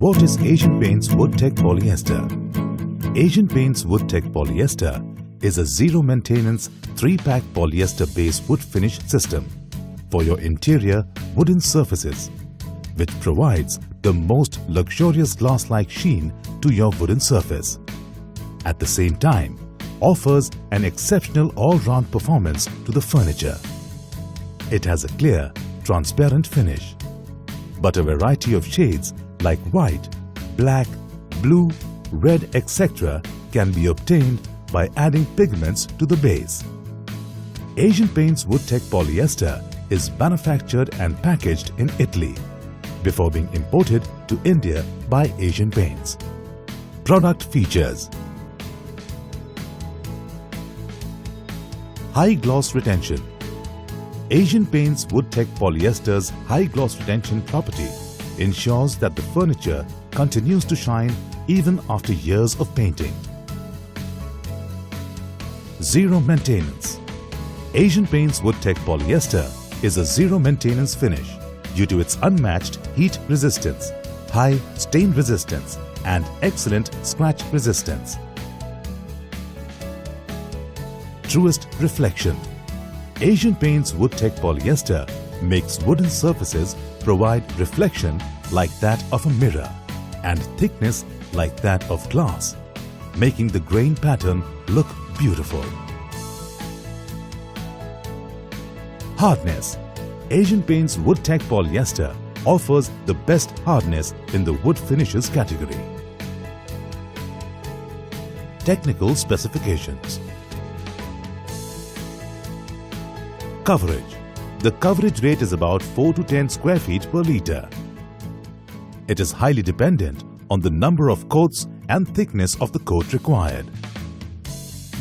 What is Asian Paints WoodTech Polyester? Asian Paints WoodTech Polyester is a zero-maintenance 3-pack polyester-based wood finish system for your interior wooden surfaces, which provides the most luxurious glass-like sheen to your wooden surface. At the same time, offers an exceptional all-round performance to the furniture. It has a clear, transparent finish, but a variety of shades like white, black, blue, red, etc. can be obtained by adding pigments to the base. Asian Paints WoodTech Polyester is manufactured and packaged in Italy before being imported to India by Asian Paints. Product features: high gloss retention. Asian Paints WoodTech Polyester's high gloss retention property ensures that the furniture continues to shine even after years of painting. Zero maintenance. Asian Paints WoodTech Polyester is a zero maintenance finish due to its unmatched heat resistance, high stain resistance and excellent scratch resistance. Truest reflection. Asian Paints WoodTech Polyester makes wooden surfaces provide reflection like that of a mirror and thickness like that of glass, making the grain pattern look beautiful. Hardness. Asian Paints WoodTech Polyester offers the best hardness in the wood finishes category. Technical specifications. Coverage. The coverage rate is about 4 to 10 square feet per litre. It is highly dependent on the number of coats and thickness of the coat required.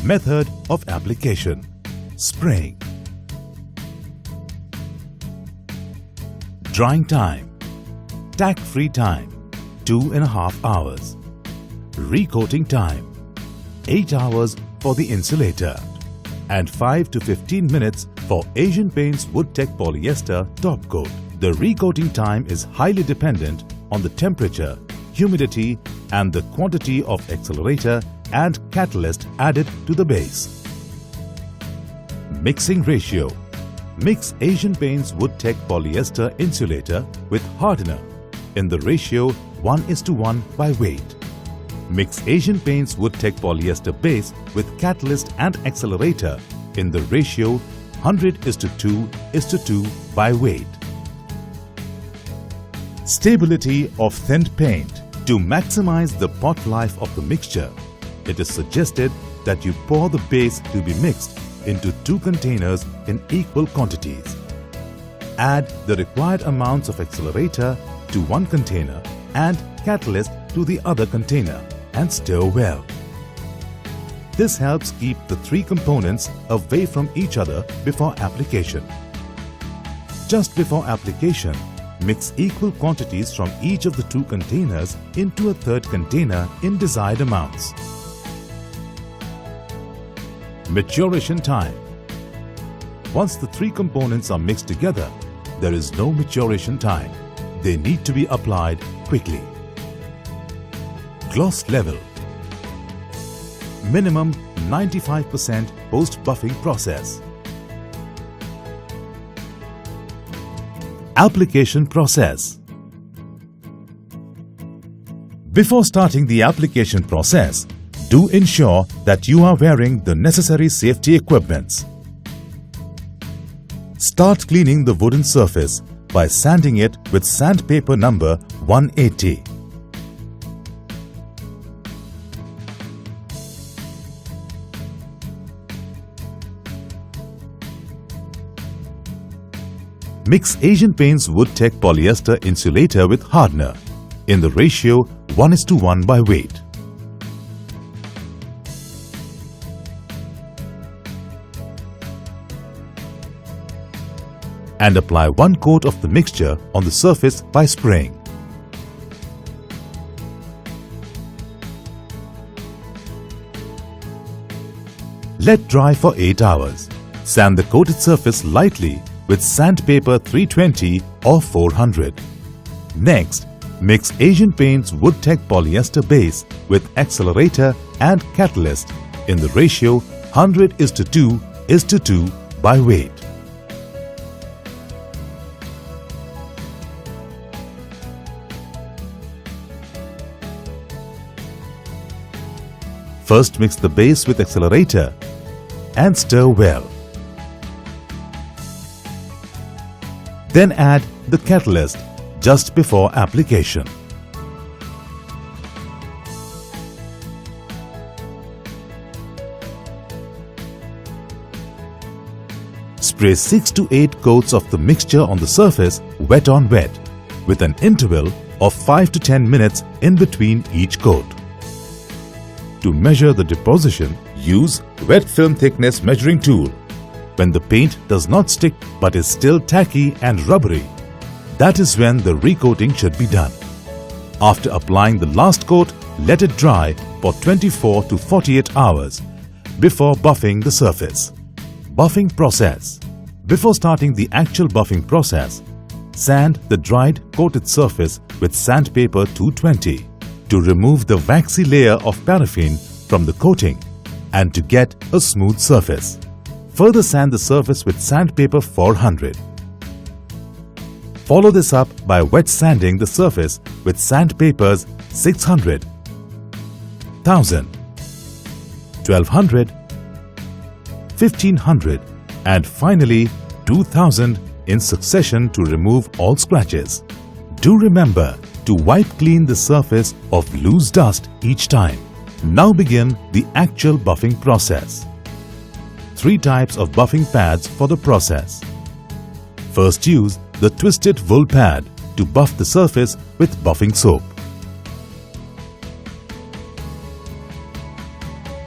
Method of application: spraying. Drying time: tack-free time 2.5 hours. Recoating time: 8 hours for the insulator and 5 to 15 minutes for Asian Paints WoodTech Polyester top coat. The recoating time is highly dependent on the temperature, humidity and the quantity of accelerator and catalyst added to the base. Mixing ratio: mix Asian Paints WoodTech Polyester insulator with hardener in the ratio 1:1 by weight. Mix Asian Paints WoodTech Polyester base with catalyst and accelerator in the ratio 100:2 by weight. Stability of thinned paint. To maximize the pot life of the mixture, it is suggested that you pour the base to be mixed into 2 containers in equal quantities. Add the required amounts of accelerator to 1 container and catalyst to the other container and stir well. This helps keep the 3 components away from each other before application. Just before application, mix equal quantities from each of the 2 containers into a 3rd container in desired amounts. Maturation time. Once the 3 components are mixed together, there is no maturation time. They need to be applied quickly. Gloss level. Minimum 95% post-buffing process. Application process. Before starting the application process, do ensure that you are wearing the necessary safety equipments. Start cleaning the wooden surface by sanding it with sandpaper number 180. Mix Asian Paints WoodTech Polyester insulator with hardener in the ratio 1:1 by weight. And apply 1 coat of the mixture on the surface by spraying. Let dry for 8 hours. Sand the coated surface lightly with sandpaper 320 or 400. Next, Mix Asian Paints Woodtech Polyester base with accelerator and catalyst in the ratio 100:2:2 by weight. First mix the base with accelerator and stir well. Then add the catalyst just before application. Spray 6 to 8 coats of the mixture on the surface wet on wet with an interval of 5 to 10 minutes in between each coat. To measure the deposition, use wet film thickness measuring tool. When the paint does not stick but is still tacky and rubbery, that is when the recoating should be done. After applying the last coat, let it dry for 24 to 48 hours before buffing the surface. Buffing process. Before starting the actual buffing process, sand the dried coated surface with sandpaper 220 to remove the waxy layer of paraffin from the coating and to get a smooth surface. Further sand the surface with sandpaper 400. Follow this up by wet sanding the surface with sandpapers 600, 1000, 1200, 1500 and finally 2000 in succession to remove all scratches. Do remember to wipe clean the surface of loose dust each time. Now begin the actual buffing process. 3 types of buffing pads for the process. First, use the twisted wool pad to buff the surface with buffing soap.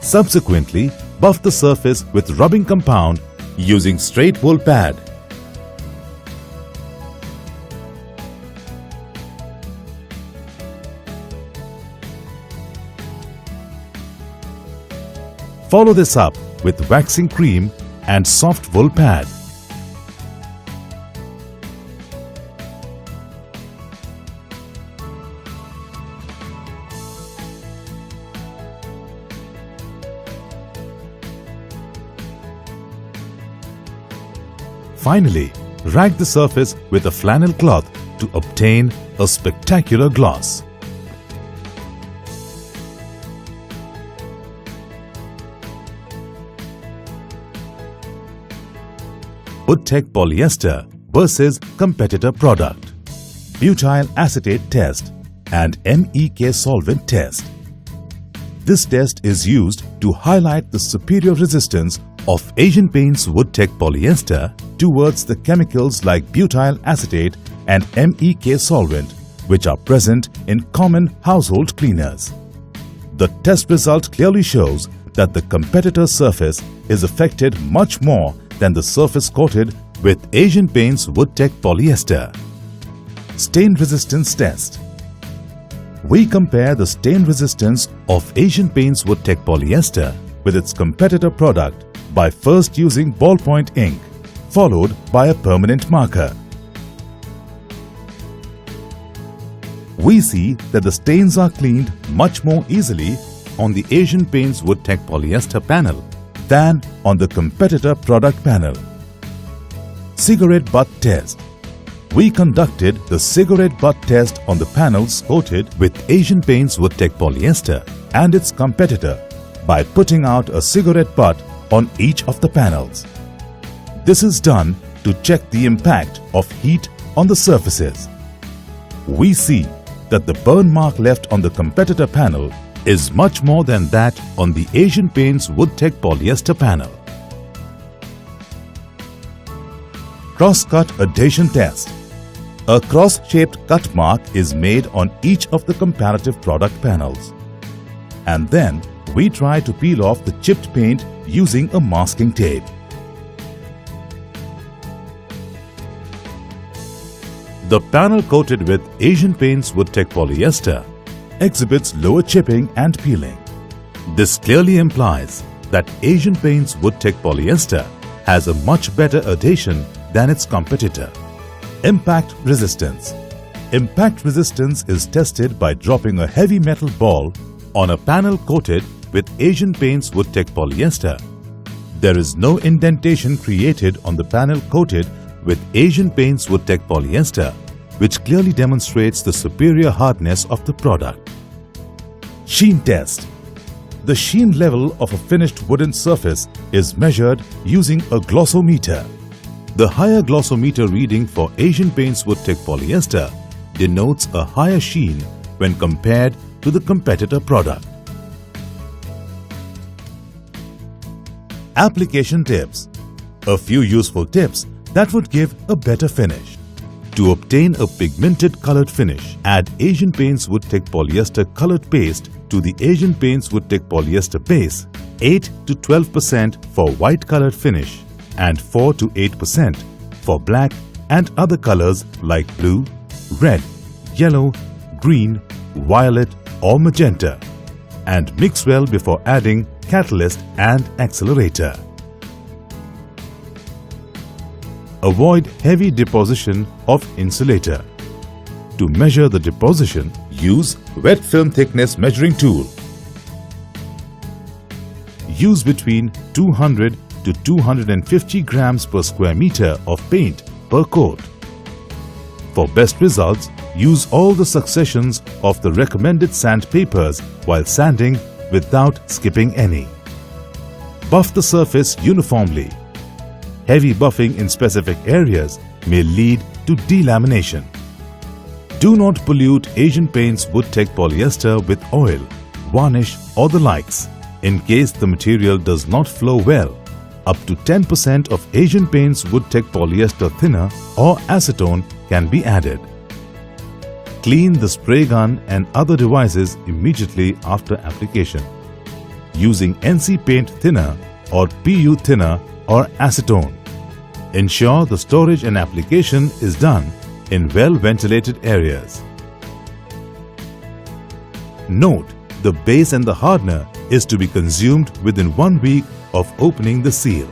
Subsequently, buff the surface with rubbing compound using straight wool pad. Follow this up with waxing cream and soft wool pad. Finally, rag the surface with a flannel cloth to obtain a spectacular gloss. Woodtech Polyester versus competitor product. Butyl acetate test and MEK solvent test. This test is used to highlight the superior resistance of Asian Paints Woodtech Polyester towards the chemicals like butyl acetate and MEK solvent, which are present in common household cleaners. The test result clearly shows that the competitor's surface is affected much more than the surface coated with Asian Paints Woodtech Polyester. Stain resistance test. We compare the stain resistance of Asian Paints Woodtech Polyester with its competitor product by first using ballpoint ink, followed by a permanent marker. We see that the stains are cleaned much more easily on the Asian Paints Woodtech Polyester panel than on the competitor product panel. Cigarette butt test. We conducted the cigarette butt test on the panels coated with Asian Paints Woodtech Polyester and its competitor by putting out a cigarette butt on each of the panels. This is done to check the impact of heat on the surfaces. We see that the burn mark left on the competitor panel is much more than that on the Asian Paints Woodtech Polyester panel. Cross-cut adhesion test. A cross-shaped cut mark is made on each of the comparative product panels. And then we try to peel off the chipped paint using a masking tape. The panel coated with Asian Paints Woodtech Polyester exhibits lower chipping and peeling. This clearly implies that Asian Paints Woodtech Polyester has a much better adhesion than its competitor. Impact resistance. Impact resistance is tested by dropping a heavy metal ball on a panel coated with Asian Paints Woodtech polyester. There is no indentation created on the panel coated with Asian Paints Woodtech polyester, which clearly demonstrates the superior hardness of the product. Sheen test. The sheen level of a finished wooden surface is measured using a glossometer. The higher glossometer reading for Asian Paints Woodtech polyester denotes a higher sheen when compared to the competitor product. Application tips. A few useful tips that would give a better finish. To obtain a pigmented colored finish, add Asian Paints Woodtech polyester colored paste to the Asian Paints Woodtech polyester base, 8 to 12% for white colored finish and 4 to 8% for black and other colors like blue, red, yellow, green, violet or magenta, and mix well before adding catalyst and accelerator. Avoid heavy deposition of insulator. To measure the deposition, use wet film thickness measuring tool. Use between 200 to 250 grams per square meter of paint per coat. For best results, use all the successions of the recommended sandpapers while sanding without skipping any. Buff the surface uniformly. Heavy buffing in specific areas may lead to delamination. Do not pollute Asian Paints Woodtech polyester with oil, varnish or the likes. In case the material does not flow well, up to 10% of Asian Paints Woodtech polyester thinner or acetone can be added. Clean the spray gun and other devices immediately after application using NC paint thinner or PU thinner or acetone. Ensure the storage and application is done in well-ventilated areas. Note: the base and the hardener is to be consumed within 1 week of opening the seal.